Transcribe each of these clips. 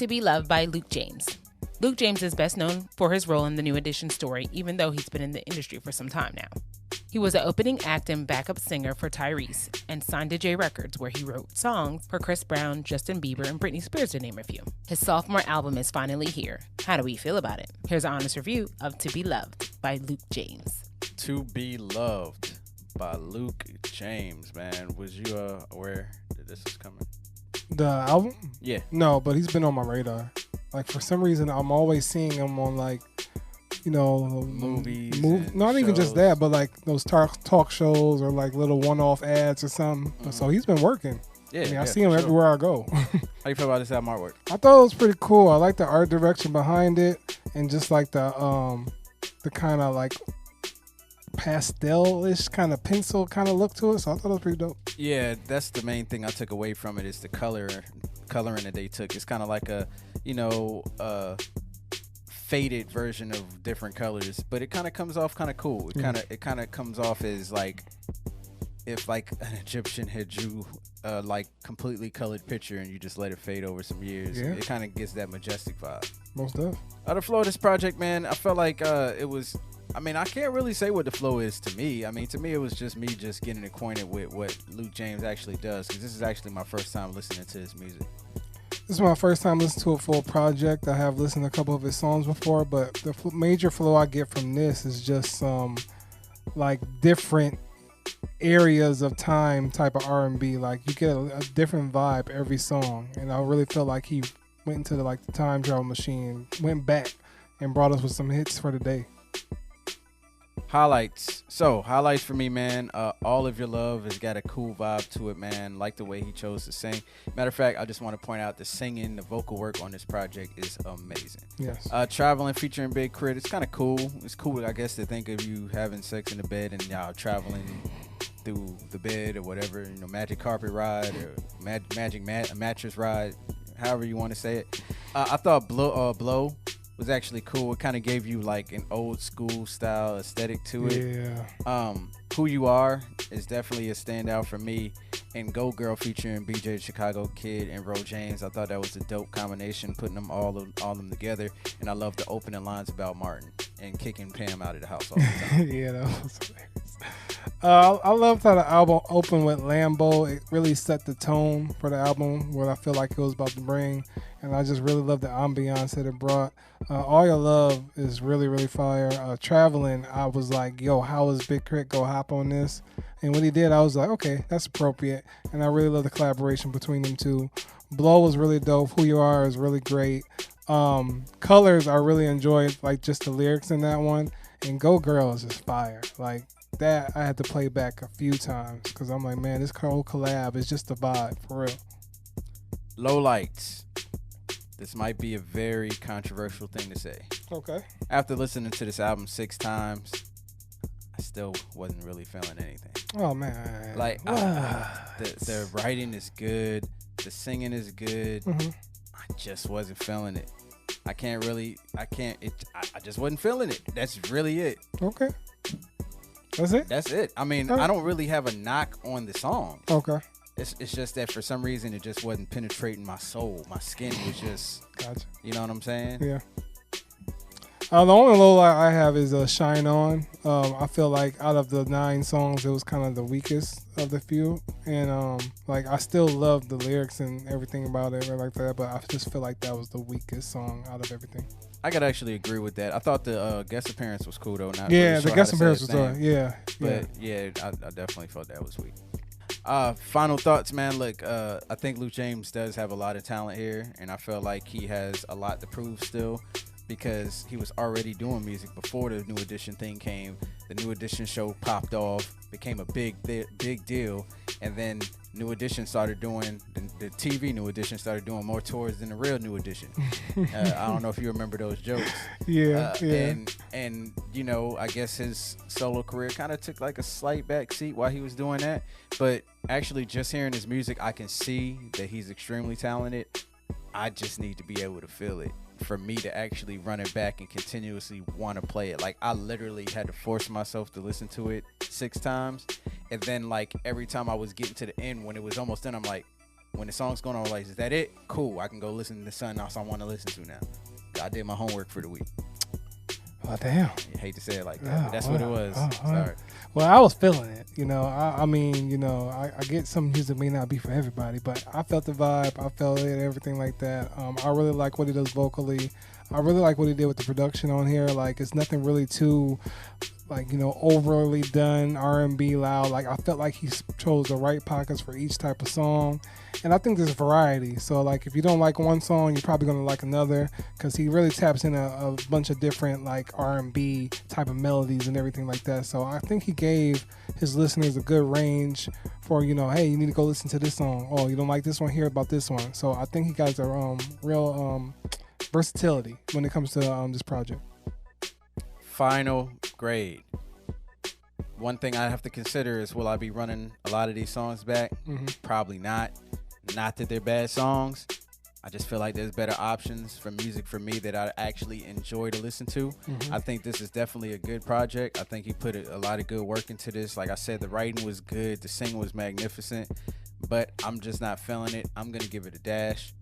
To Be Loved by Luke James. Luke James is best known for his role in the New Edition story, even though he's been in the industry for some time now. He was an opening act and backup singer for Tyrese and signed to J Records, where he wrote songs for Chris Brown, Justin Bieber, and Brittany Spears, to name a few. His sophomore album is finally here. How do we feel about it? Here's an honest review of To Be Loved by Luke James. To Be Loved by Luke James, man. Was you aware that this is coming? The album? Yeah. No, but he's been on my radar. Like, for some reason, I'm always seeing him on, like, you know, movies. Not even just that, but like those talk shows or like little one-off ads or something. Mm-hmm. So he's been working. Yeah, I mean, I see him everywhere I go. How you feel about this album artwork? I thought it was pretty cool. I like the art direction behind it, and just like the kind of like pastel-ish kind of pencil kind of look to it. So I thought it was pretty dope. Yeah, that's the main thing I took away from it is the coloring that they took. It's kind of like a, you know, faded version of different colors, but it kind of comes off kind of cool. It kind of comes off as like if like an Egyptian had drew like completely colored picture and you just let it fade over some years. Yeah. It kind of gets that majestic vibe. Most of. The flow of this project, man, I felt like it was. I mean, I can't really say what the flow is to me. I mean, to me, it was just me just getting acquainted with what Luke James actually does, because this is actually my first time listening to his music. This is my first time listening to a full project. I have listened to a couple of his songs before, but the major flow I get from this is just some like different areas of time type of R&B. Like you get a different vibe every song, and I really feel like he went into the time travel machine, went back, and brought us with some hits for the day. Highlights. So, highlights for me, man. All of Your Love has got a cool vibe to it, man. Like the way he chose to sing. Matter of fact, I just want to point out the singing, the vocal work on this project is amazing. Yes. Traveling featuring Big Crit. It's kind of cool. It's cool, I guess, to think of you having sex in the bed and y'all traveling through the bed or whatever. You know, magic carpet ride or magic mattress ride, however you want to say it. I thought Blow was actually cool. It kind of gave you like an old school style aesthetic to it. Yeah. Who You Are is definitely a standout for me. And Go Girl featuring BJ the Chicago Kid and Ro James. I thought that was a dope combination, putting them all them together. And I love the opening lines about Martin and kicking Pam out of the house all the time. Yeah, that was hilarious. I loved how the album opened with Lambo. It really set the tone for the album, what I feel like it was about to bring. And I just really love the ambiance that it brought. All Your Love is really, really fire. Traveling, I was like, yo, how is Big Crit go hop on this? And when he did, I was like, okay, that's appropriate. And I really love the collaboration between them two. Blow was really dope. Who You Are is really great. Colors, I really enjoyed, like, just the lyrics in that one. And Go Girl is just fire. Like, that I had to play back a few times because I'm like, man, this whole collab is just a vibe, for real. Lowlights. This might be a very controversial thing to say. Okay. After listening to this album 6 times, I still wasn't really feeling anything. Oh, man. Like, the writing is good. The singing is good. Mm-hmm. I just wasn't feeling it. I just wasn't feeling it. That's really it. Okay. That's it? That's it. I mean, I don't really have a knock on the song. Okay. It's just that for some reason it just wasn't penetrating my soul. My skin was just, Gotcha. You know what I'm saying? Yeah. The only low light I have is Shine On. I feel like out of the 9 songs, it was kind of the weakest of the few. And like I still love the lyrics and everything about it like that, but I just feel like that was the weakest song out of everything. I could actually agree with that. I thought the guest appearance was cool though. Not yeah, really sure the guest appearance was yeah. But yeah, I definitely felt that was weak. Final thoughts, man. Look, I think Luke James does have a lot of talent here, and I feel like he has a lot to prove still, because he was already doing music before the New Edition thing came. The New Edition show popped off, became a big deal, and then New Edition started doing the TV New Edition started doing more tours than the real New Edition. I don't know if you remember those jokes. Yeah. And you know, I guess his solo career kind of took like a slight back seat while he was doing that. But actually, just hearing his music, I can see that he's extremely talented. I just need to be able to feel it for me to actually run it back and continuously want to play it. Like, I literally had to force myself to listen to it 6 times. And then, like, every time I was getting to the end, when it was almost done, I'm like, when the song's going on, like, is that it? Cool. I can go listen to something else I want to listen to now. I did my homework for the week. Oh, damn. I hate to say it like that, but that's what it was. Sorry. Well, I was feeling it. I mean, I get some music may not be for everybody, but I felt the vibe. I felt it, everything like that. I really like what he does vocally. I really like what he did with the production on here. Like, it's nothing really too, overly done R&B loud. Like, I felt like he chose the right pockets for each type of song. And I think there's variety. So, like, if you don't like one song, you're probably going to like another, because he really taps in a bunch of different, like, R&B type of melodies and everything like that. So I think he gave his listeners a good range for, hey, you need to go listen to this song. Oh, you don't like this one? Hear about this one. So I think he got a real versatility when it comes to this project. Final grade. One thing I have to consider is, will I be running a lot of these songs back? Mm-hmm. Probably not. Not that they're bad songs. I just feel like there's better options for music for me that I actually enjoy to listen to. Mm-hmm. I think this is definitely a good project. I think he put a lot of good work into this. Like I said, the writing was good. The singing was magnificent. But I'm just not feeling it. I'm going to give it a dash.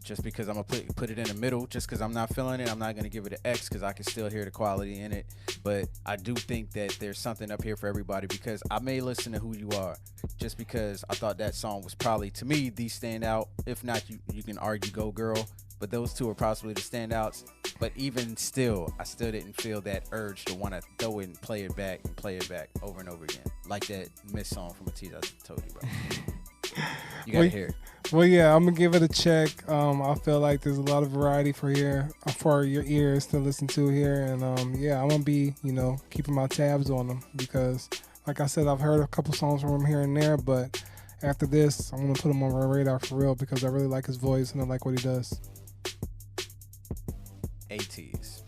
Just because I'm going to put it in the middle. Just because I'm not feeling it, I'm not going to give it an X, because I can still hear the quality in it. But I do think that there's something up here for everybody, because I may listen to Who You Are just because I thought that song was probably, to me, the standout. If not, you can argue Go Girl. But those two are possibly the standouts. But even still, I still didn't feel that urge to want to throw it and play it back over and over again. Like that Miss song from Matisse I told you about. You gotta hear it. Well, yeah, I'm gonna give it a check. I feel like there's a lot of variety for your ears to listen to here, and I'm gonna be, keeping my tabs on them, because, like I said, I've heard a couple songs from him here and there, but after this, I'm gonna put him on my radar for real, because I really like his voice and I like what he does. ATs.